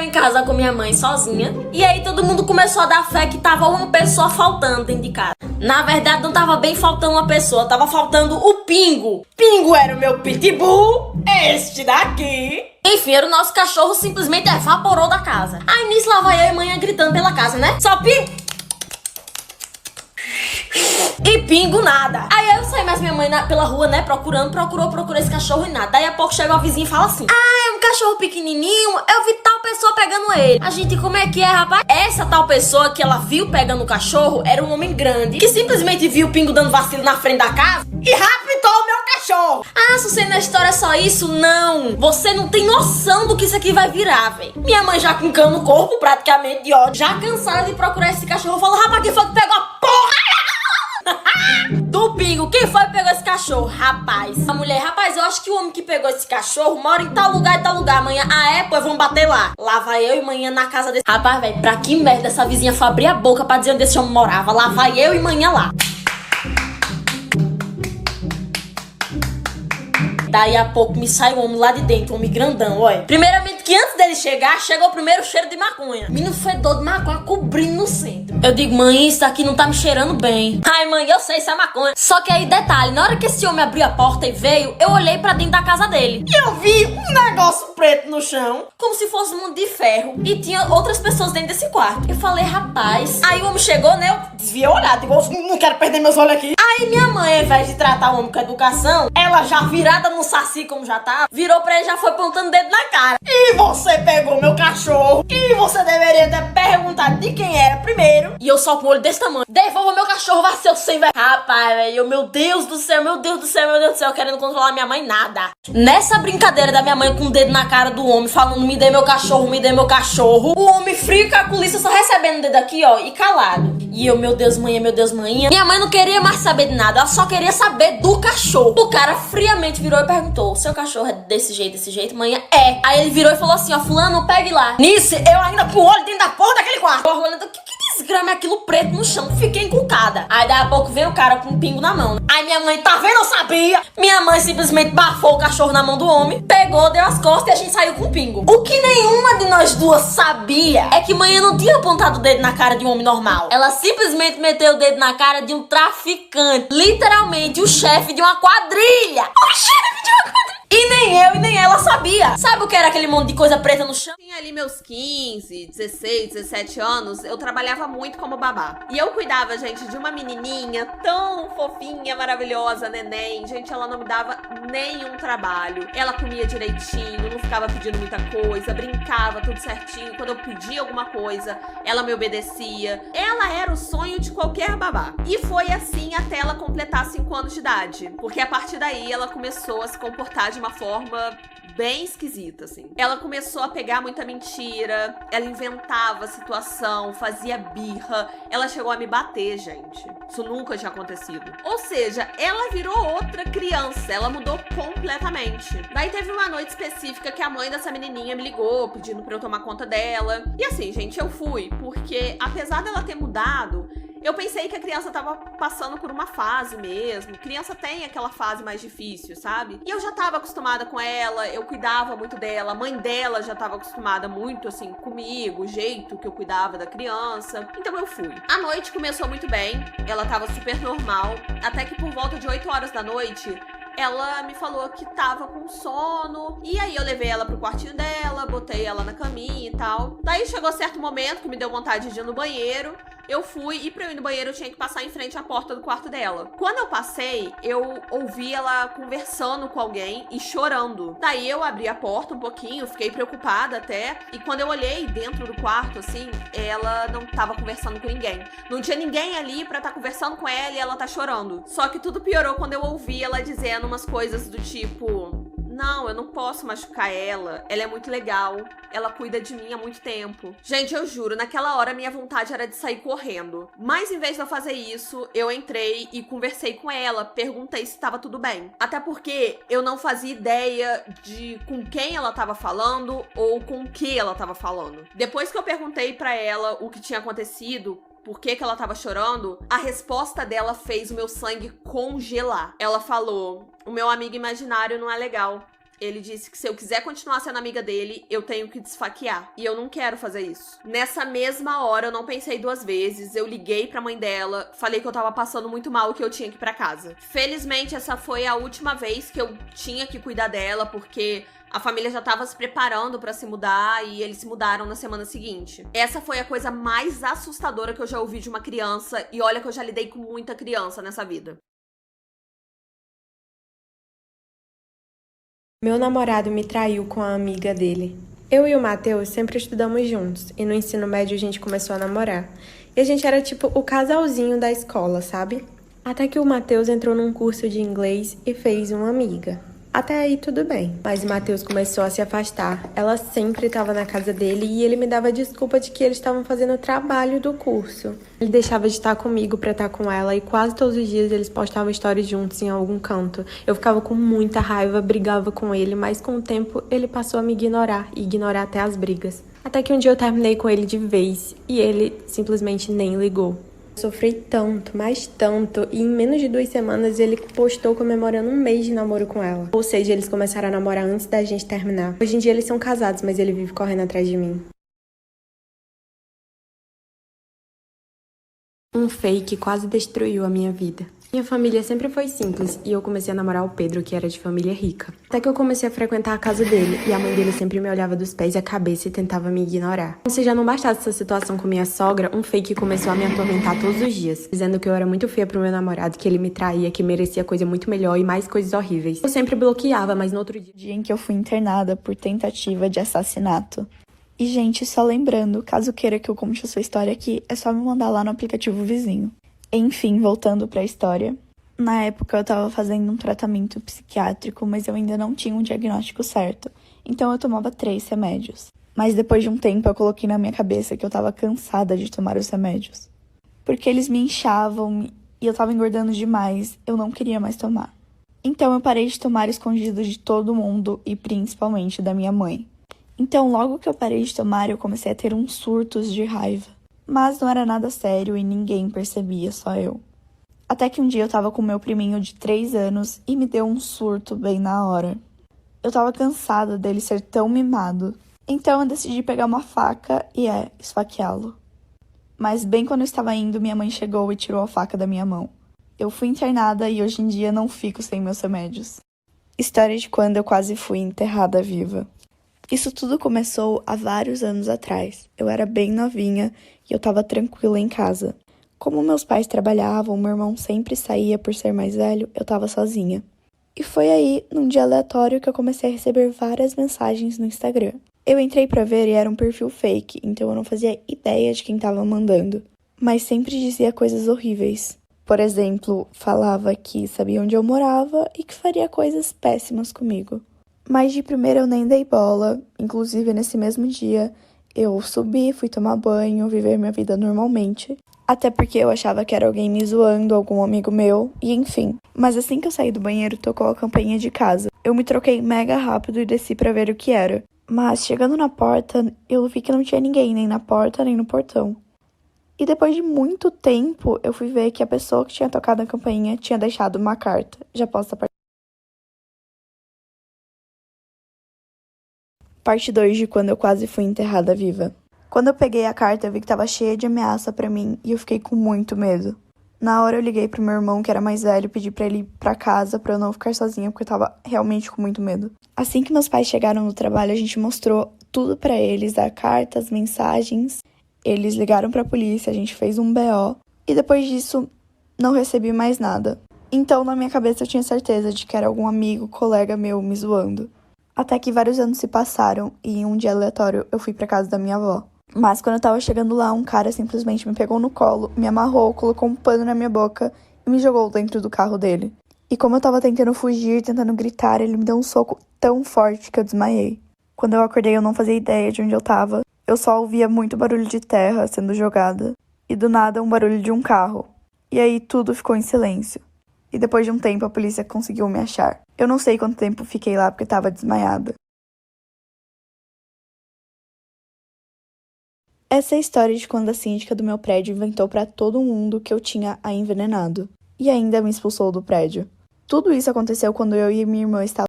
em casa com minha mãe sozinha. E aí todo mundo começou a dar fé que tava uma pessoa faltando dentro de casa. Na verdade não tava bem faltando uma pessoa, tava faltando o Pingo. Pingo era o meu pitbull, este daqui. Enfim, era o nosso cachorro, simplesmente evaporou da casa. Aí nisso lá vai eu e mãe gritando pela casa, né? Só Pingo! E Pingo nada. Aí eu saí mais minha mãe pela rua, né? Procurou esse cachorro e nada. Daí a pouco chega a vizinha e fala assim: ah, é um cachorro pequenininho, eu vi tal pessoa pegando ele. A gente, como é que é, rapaz? Essa tal pessoa que ela viu pegando o cachorro era um homem grande que simplesmente viu o Pingo dando vacilo na frente da casa e raptou o meu cachorro. Ah, Sucene, na história é só isso? Não. Você não tem noção do que isso aqui vai virar, velho. Minha mãe já com cano no corpo, praticamente de ódio, já cansada de procurar esse cachorro, falou: rapaz, quem foi que pegou a porra do Pingo? Quem foi que pegou esse cachorro? Rapaz, a mulher: rapaz, eu acho que o homem que pegou esse cachorro mora em tal lugar e tal lugar. Amanhã, pois vamos bater lá. Lá vai eu e manhã na casa desse. Rapaz, velho, pra que merda essa vizinha foi abrir a boca pra dizer onde esse homem morava? Lá vai eu e manhã lá. Daí a pouco me sai um homem lá de dentro, um homem grandão, olha. Primeiramente que antes dele chegar, chegou o primeiro cheiro de maconha. Menino fedor de maconha cobrindo no centro. Eu digo: mãe, isso aqui não tá me cheirando bem. Ai, mãe, eu sei, isso é maconha. Só que aí, detalhe, na hora que esse homem abriu a porta e veio, eu olhei pra dentro da casa dele. E eu vi um negócio preto no chão, como se fosse um monte de ferro. E tinha outras pessoas dentro desse quarto. Eu falei: rapaz. Aí o homem chegou, né? Eu desviei o olhar, digo: não quero perder meus olhos aqui. Aí minha mãe, ao invés de tratar o homem com educação, ela já virada no saci como já tá, virou pra ele e já foi apontando o dedo na cara. E você pegou meu cachorro. E você deveria ter perguntado de quem era primeiro. E eu só com o olho desse tamanho: devolva meu cachorro, vai ser o sem velho. Rapaz, velho, meu Deus do céu, meu Deus do céu, meu Deus do céu, querendo controlar minha mãe, nada. Nessa brincadeira da minha mãe com o dedo na cara do homem, falando: me dê meu cachorro, me dê meu cachorro, o homem frio e calculista só recebendo o dedo aqui, ó, e calado. E eu: meu Deus, manhã, meu Deus, manhã. Minha mãe não queria mais saber de nada, ela só queria saber do cachorro. O cara friamente virou e perguntou: seu cachorro é desse jeito, manhã? É. Aí ele virou e falou assim: ó, fulano, pegue lá. Nisso, eu ainda com o olho dentro da porra daquele quarto. Eu olhando: que desgrama é aquilo preto no chão? Fiquei encucada. Aí daí a pouco veio o cara com um pingo na mão. Aí minha mãe: tá vendo, eu sabia. Minha mãe simplesmente bafou o cachorro na mão do homem, pegou, deu as costas e a gente saiu com o pingo. O que nenhuma de nós duas sabia é que manhã não tinha apontado o dedo na cara de um homem normal. Ela simplesmente meteu o dedo na cara de um traficante. Literalmente o chefe de uma quadrilha. O chefe de uma quadrilha. E nem eu e nem ela sabia. Sabe o que era aquele monte de coisa preta no chão? Tinha ali meus 15, 16, 17 anos, eu trabalhava muito como babá. E eu cuidava, gente, de uma menininha tão fofinha, maravilhosa, neném. Gente, ela não me dava nenhum trabalho. Ela comia direitinho, não ficava pedindo muita coisa, brincava tudo certinho. Quando eu pedia alguma coisa, ela me obedecia. Ela era o sonho de qualquer babá. E foi assim até ela completar 5 anos de idade. Porque a partir daí ela começou a se comportar de uma forma bem esquisita, assim. Ela começou a pegar muita mentira, ela inventava situação, fazia birra, ela chegou a me bater, gente. Isso nunca tinha acontecido. Ou seja, ela virou outra criança, ela mudou completamente. Daí teve uma noite específica que a mãe dessa menininha me ligou, pedindo pra eu tomar conta dela. E assim, gente, eu fui, porque apesar dela ter mudado, eu pensei que a criança tava passando por uma fase mesmo. Criança tem aquela fase mais difícil, sabe? E eu já tava acostumada com ela, eu cuidava muito dela. A mãe dela já tava acostumada muito, assim, comigo, o jeito que eu cuidava da criança. Então eu fui. A noite começou muito bem, ela tava super normal. Até que por volta de 8 horas da noite, ela me falou que tava com sono. E aí eu levei ela pro quartinho dela, botei ela na caminha e tal. Daí chegou certo momento que me deu vontade de ir no banheiro. Eu fui, e pra eu ir no banheiro eu tinha que passar em frente à porta do quarto dela. Quando eu passei, eu ouvi ela conversando com alguém e chorando. Daí eu abri a porta um pouquinho, fiquei preocupada até. E quando eu olhei dentro do quarto, assim, ela não tava conversando com ninguém. Não tinha ninguém ali pra estar conversando com ela e ela tá chorando. Só que tudo piorou quando eu ouvi ela dizendo umas coisas do tipo: não, eu não posso machucar ela é muito legal, ela cuida de mim há muito tempo. Gente, eu juro, naquela hora minha vontade era de sair correndo. Mas em vez de eu fazer isso, eu entrei e conversei com ela, perguntei se tava tudo bem. Até porque eu não fazia ideia de com quem ela tava falando ou com o que ela tava falando. Depois que eu perguntei pra ela o que tinha acontecido, por que ela tava chorando, a resposta dela fez o meu sangue congelar. Ela falou: o meu amigo imaginário não é legal. ele disse que se eu quiser continuar sendo amiga dele, eu tenho que desfaquear. E eu não quero fazer isso. Nessa mesma hora, eu não pensei duas vezes. Eu liguei pra mãe dela, falei que eu tava passando muito mal e que eu tinha que ir pra casa. Felizmente, essa foi a última vez que eu tinha que cuidar dela, porque a família já tava se preparando pra se mudar e eles se mudaram na semana seguinte. Essa foi a coisa mais assustadora que eu já ouvi de uma criança, e olha que eu já lidei com muita criança nessa vida. Meu namorado me traiu com a amiga dele. Eu e o Matheus sempre estudamos juntos, e no ensino médio a gente começou a namorar. E a gente era tipo o casalzinho da escola, sabe? Até que o Matheus entrou num curso de inglês e fez uma amiga. Até aí tudo bem, mas o Matheus começou a se afastar. Ela sempre estava na casa dele e ele me dava desculpa de que eles estavam fazendo o trabalho do curso. Ele deixava de estar comigo pra estar com ela e quase todos os dias eles postavam stories juntos em algum canto. Eu ficava com muita raiva, brigava com ele, mas com o tempo ele passou a me ignorar e ignorar até as brigas. Até que um dia eu terminei com ele de vez e ele simplesmente nem ligou. Sofri tanto, mas tanto, e em menos de 2 semanas ele postou comemorando 1 mês de namoro com ela. Ou seja, eles começaram a namorar antes da gente terminar. Hoje em dia eles são casados, mas ele vive correndo atrás de mim. Um fake quase destruiu a minha vida. Minha família sempre foi simples e eu comecei a namorar o Pedro, que era de família rica. Até que eu comecei a frequentar a casa dele e a mãe dele sempre me olhava dos pés à cabeça e tentava me ignorar. Como se já não bastasse essa situação com minha sogra, um fake começou a me atormentar todos os dias, dizendo que eu era muito feia pro meu namorado, que ele me traía, que merecia coisa muito melhor e mais coisas horríveis. Eu sempre bloqueava, mas no outro dia em que eu fui internada por tentativa de assassinato. E, gente, só lembrando, caso queira que eu conte a sua história aqui, é só me mandar lá no aplicativo vizinho. Enfim, voltando pra história. Na época eu tava fazendo um tratamento psiquiátrico, mas eu ainda não tinha um diagnóstico certo. Então eu tomava 3 remédios. Mas depois de um tempo eu coloquei na minha cabeça que eu tava cansada de tomar os remédios. Porque eles me inchavam e eu tava engordando demais, eu não queria mais tomar. Então eu parei de tomar escondido de todo mundo e principalmente da minha mãe. Então logo que eu parei de tomar eu comecei a ter uns surtos de raiva. Mas não era nada sério e ninguém percebia, só eu. Até que um dia eu tava com meu priminho de 3 anos e me deu um surto bem na hora. Eu tava cansada dele ser tão mimado. Então eu decidi pegar uma faca e esfaqueá-lo. Mas bem quando eu estava indo, minha mãe chegou e tirou a faca da minha mão. Eu fui internada e hoje em dia não fico sem meus remédios. História de quando eu quase fui enterrada viva. Isso tudo começou há vários anos atrás. Eu era bem novinha e eu tava tranquila em casa. Como meus pais trabalhavam, meu irmão sempre saía por ser mais velho, eu tava sozinha. E foi aí, num dia aleatório, que eu comecei a receber várias mensagens no Instagram. Eu entrei pra ver e era um perfil fake, então eu não fazia ideia de quem tava mandando. Mas sempre dizia coisas horríveis. Por exemplo, falava que sabia onde eu morava e que faria coisas péssimas comigo. Mas de primeira eu nem dei bola, inclusive nesse mesmo dia eu subi, fui tomar banho, viver minha vida normalmente. Até porque eu achava que era alguém me zoando, algum amigo meu, e enfim. Mas assim que eu saí do banheiro, tocou a campainha de casa. Eu me troquei mega rápido e desci pra ver o que era. Mas chegando na porta, eu vi que não tinha ninguém, nem na porta, nem no portão. E depois de muito tempo, eu fui ver que a pessoa que tinha tocado a campainha tinha deixado uma carta. Já posso partir. Parte 2 de quando eu quase fui enterrada viva. Quando eu peguei a carta, eu vi que tava cheia de ameaça pra mim e eu fiquei com muito medo. Na hora eu liguei pro meu irmão, que era mais velho, pedi pra ele ir pra casa pra eu não ficar sozinha, porque eu tava realmente com muito medo. Assim que meus pais chegaram no trabalho, a gente mostrou tudo pra eles, a carta, as mensagens. Eles ligaram pra polícia, a gente fez um BO. E depois disso, não recebi mais nada. Então, na minha cabeça, eu tinha certeza de que era algum amigo, colega meu me zoando. Até que vários anos se passaram e em um dia aleatório eu fui pra casa da minha avó. Mas quando eu tava chegando lá, um cara simplesmente me pegou no colo, me amarrou, colocou um pano na minha boca e me jogou dentro do carro dele. E como eu tava tentando fugir, tentando gritar, ele me deu um soco tão forte que eu desmaiei. Quando eu acordei, eu não fazia ideia de onde eu tava. Eu só ouvia muito barulho de terra sendo jogada. E do nada, um barulho de um carro. E aí tudo ficou em silêncio. E depois de um tempo, a polícia conseguiu me achar. Eu não sei quanto tempo fiquei lá porque tava desmaiada. Essa é a história de quando a síndica do meu prédio inventou pra todo mundo que eu tinha a envenenado. E ainda me expulsou do prédio. Tudo isso aconteceu quando eu e minha irmã estavam